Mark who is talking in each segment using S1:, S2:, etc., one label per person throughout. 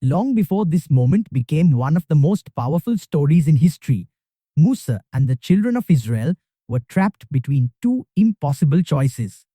S1: Long before this moment became one of the most powerful stories in history, Musa and the children of Israel were trapped between two impossible choices.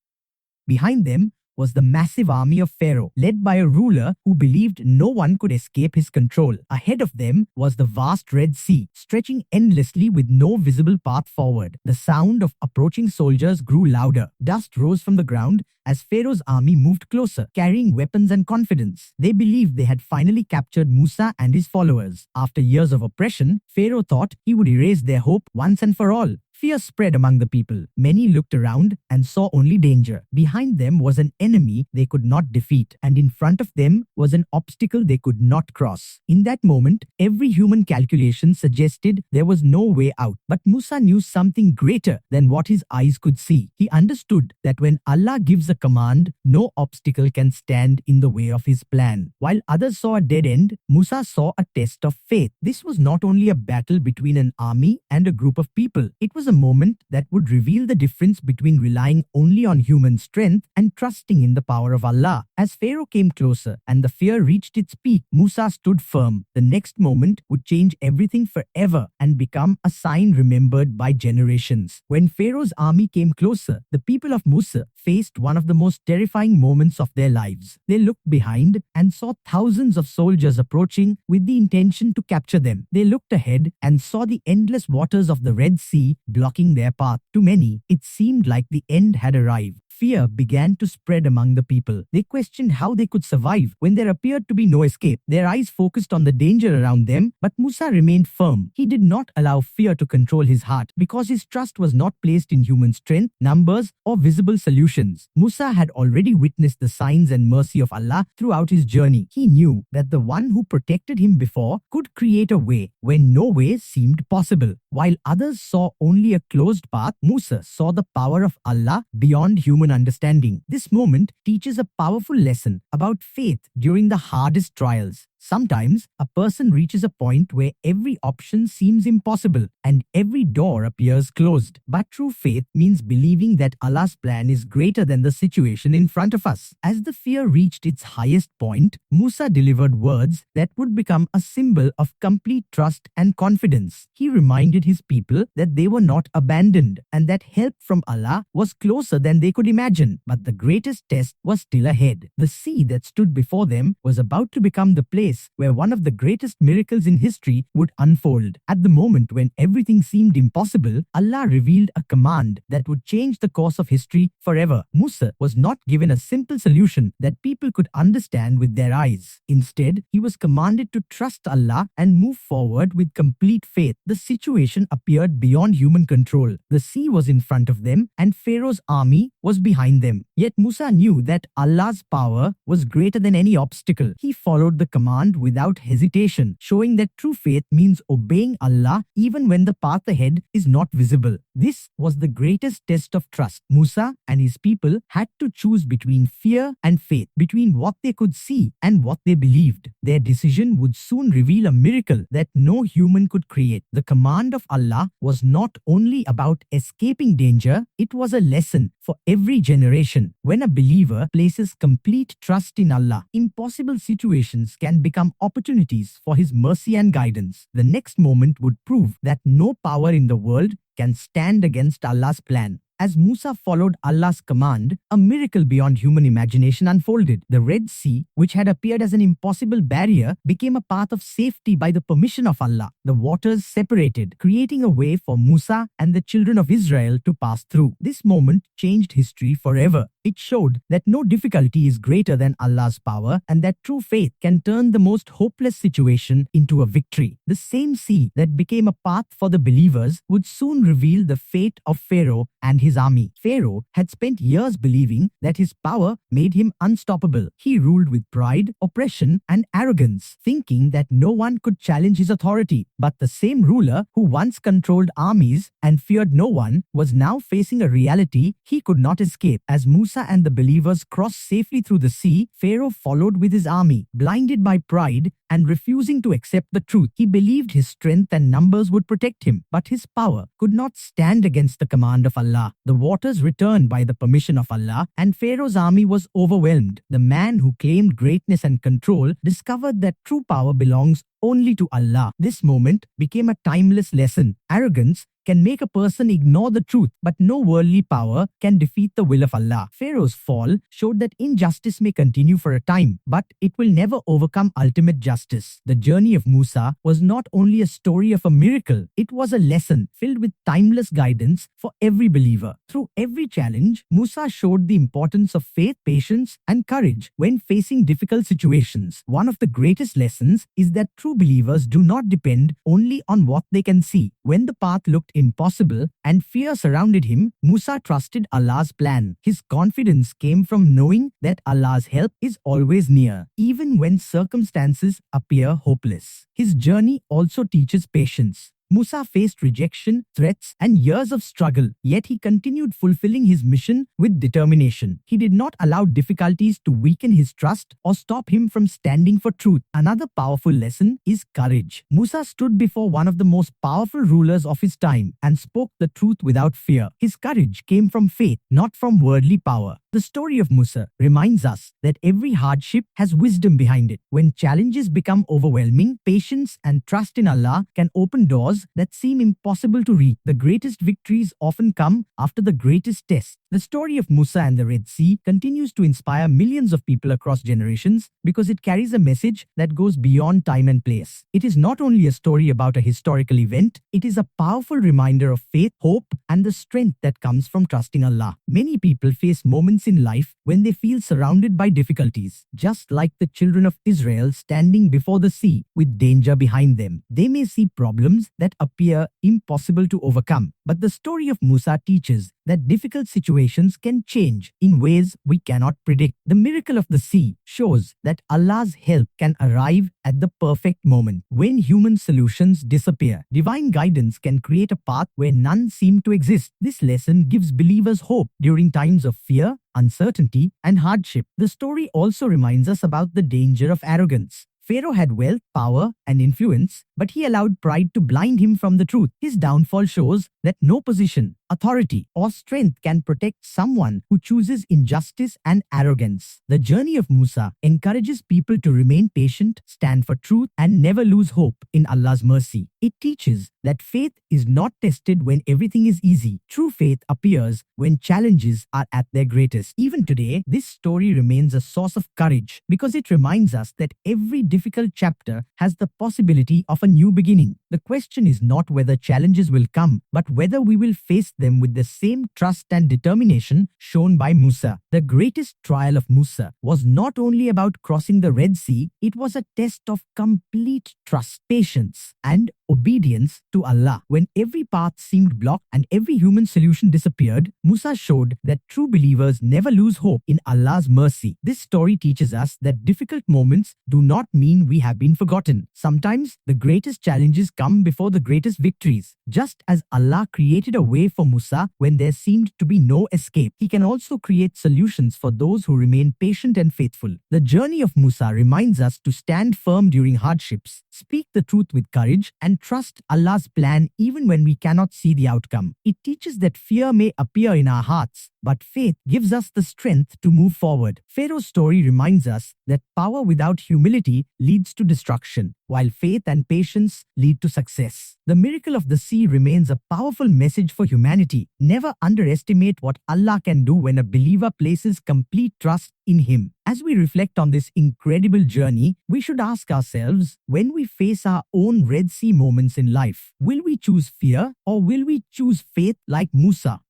S1: Behind them was the massive army of Pharaoh, led by a ruler who believed no one could escape his control. Ahead of them was the vast Red Sea, stretching endlessly with no visible path forward. The sound of approaching soldiers grew louder. Dust rose from the ground as Pharaoh's army moved closer, carrying weapons and confidence. They believed they had finally captured Musa and his followers. After years of oppression, Pharaoh thought he would erase their hope once and for all. Fear spread among the people. Many looked around and saw only danger. Behind them was an enemy they could not defeat, and in front of them was an obstacle they could not cross. In that moment, every human calculation suggested there was no way out. But Musa knew something greater than what his eyes could see. He understood that when Allah gives a command, no obstacle can stand in the way of his plan. While others saw a dead end, Musa saw a test of faith. This was not only a battle between an army and a group of people. It was a moment that would reveal the difference between relying only on human strength and trusting in the power of Allah. As Pharaoh came closer and the fear reached its peak, Musa stood firm. The next moment would change everything forever and become a sign remembered by generations. When Pharaoh's army came closer, the people of Musa faced one of the most terrifying moments of their lives. They looked behind and saw thousands of soldiers approaching with the intention to capture them. They looked ahead and saw the endless waters of the Red Sea blocking their path. To many, it seemed like the end had arrived. Fear began to spread among the people. They questioned how they could survive when there appeared to be no escape. Their eyes focused on the danger around them, but Musa remained firm. He did not allow fear to control his heart because his trust was not placed in human strength, numbers, or visible solutions. Musa had already witnessed the signs and mercy of Allah throughout his journey. He knew that the one who protected him before could create a way when no way seemed possible. While others saw only a closed path, Musa saw the power of Allah beyond human understanding. This moment teaches a powerful lesson about faith during the hardest trials. Sometimes a person reaches a point where every option seems impossible and every door appears closed. But true faith means believing that Allah's plan is greater than the situation in front of us. As the fear reached its highest point, Musa delivered words that would become a symbol of complete trust and confidence. He reminded his people that they were not abandoned and that help from Allah was closer than they could imagine. But the greatest test was still ahead. The sea that stood before them was about to become the place where one of the greatest miracles in history would unfold. At the moment when everything seemed impossible, Allah revealed a command that would change the course of history forever. Musa was not given a simple solution that people could understand with their eyes. Instead, he was commanded to trust Allah and move forward with complete faith. The situation appeared beyond human control. The sea was in front of them and Pharaoh's army was behind them. Yet Musa knew that Allah's power was greater than any obstacle. He followed the command without hesitation, showing that true faith means obeying Allah even when the path ahead is not visible. This was the greatest test of trust. Musa and his people had to choose between fear and faith, between what they could see and what they believed. Their decision would soon reveal a miracle that no human could create. The command of Allah was not only about escaping danger, it was a lesson for every generation. When a believer places complete trust in Allah, impossible situations can become opportunities for His mercy and guidance. The next moment would prove that no power in the world can stand against Allah's plan. As Musa followed Allah's command, a miracle beyond human imagination unfolded. The Red Sea, which had appeared as an impossible barrier, became a path of safety by the permission of Allah. The waters separated, creating a way for Musa and the children of Israel to pass through. This moment changed history forever. It showed that no difficulty is greater than Allah's power and that true faith can turn the most hopeless situation into a victory. The same sea that became a path for the believers would soon reveal the fate of Pharaoh and his army. Pharaoh had spent years believing that his power made him unstoppable. He ruled with pride, oppression, and arrogance, thinking that no one could challenge his authority. But the same ruler who once controlled armies and feared no one was now facing a reality he could not escape. As Musa Musa and the believers crossed safely through the sea, Pharaoh followed with his army, blinded by pride and refusing to accept the truth. He believed his strength and numbers would protect him, but his power could not stand against the command of Allah. The waters returned by the permission of Allah, and Pharaoh's army was overwhelmed. The man who claimed greatness and control discovered that true power belongs only to Allah. This moment became a timeless lesson. Arrogance can make a person ignore the truth, but no worldly power can defeat the will of Allah. Pharaoh's fall showed that injustice may continue for a time, but it will never overcome ultimate justice. The journey of Musa was not only a story of a miracle, it was a lesson filled with timeless guidance for every believer. Through every challenge, Musa showed the importance of faith, patience, and courage when facing difficult situations. One of the greatest lessons is that true believers do not depend only on what they can see. When the path looked impossible and fear surrounded him, Musa trusted Allah's plan. His confidence came from knowing that Allah's help is always near, even when circumstances appear hopeless. His journey also teaches patience. Musa faced rejection, threats, and years of struggle, yet he continued fulfilling his mission with determination. He did not allow difficulties to weaken his trust or stop him from standing for truth. Another powerful lesson is courage. Musa stood before one of the most powerful rulers of his time and spoke the truth without fear. His courage came from faith, not from worldly power. The story of Musa reminds us that every hardship has wisdom behind it. When challenges become overwhelming, patience and trust in Allah can open doors that seem impossible to reach. The greatest victories often come after the greatest tests. The story of Musa and the Red Sea continues to inspire millions of people across generations because it carries a message that goes beyond time and place. It is not only a story about a historical event, it is a powerful reminder of faith, hope, and the strength that comes from trusting Allah. Many people face moments in life when they feel surrounded by difficulties, just like the children of Israel standing before the sea with danger behind them. They may see problems that appear impossible to overcome, but the story of Musa teaches that difficult situations can change in ways we cannot predict. The miracle of the sea shows that Allah's help can arrive at the perfect moment. When human solutions disappear, divine guidance can create a path where none seem to exist. This lesson gives believers hope during times of fear, uncertainty, and hardship. The story also reminds us about the danger of arrogance. Pharaoh had wealth, power, and influence, but he allowed pride to blind him from the truth. His downfall shows that no position, authority, or strength can protect someone who chooses injustice and arrogance. The journey of Musa encourages people to remain patient, stand for truth, and never lose hope in Allah's mercy. It teaches that faith is not tested when everything is easy. True faith appears when challenges are at their greatest. Even today, this story remains a source of courage because it reminds us that every difficult chapter has the possibility of a new beginning. The question is not whether challenges will come, but whether we will face them with the same trust and determination shown by Musa. The greatest trial of Musa was not only about crossing the Red Sea, it was a test of complete trust, patience, and obedience to Allah. When every path seemed blocked and every human solution disappeared, Musa showed that true believers never lose hope in Allah's mercy. This story teaches us that difficult moments do not mean we have been forgotten. Sometimes the greatest challenges come before the greatest victories. Just as Allah created a way for Musa when there seemed to be no escape, He can also create solutions for those who remain patient and faithful. The journey of Musa reminds us to stand firm during hardships, speak the truth with courage, and trust Allah's plan even when we cannot see the outcome. It teaches that fear may appear in our hearts, but faith gives us the strength to move forward. Pharaoh's story reminds us that power without humility leads to destruction, while faith and patience lead to success. The miracle of the sea remains a powerful message for humanity. Never underestimate what Allah can do when a believer places complete trust in Him. As we reflect on this incredible journey, we should ask ourselves, when we face our own Red Sea moments in life, will we choose fear or will we choose faith like Musa?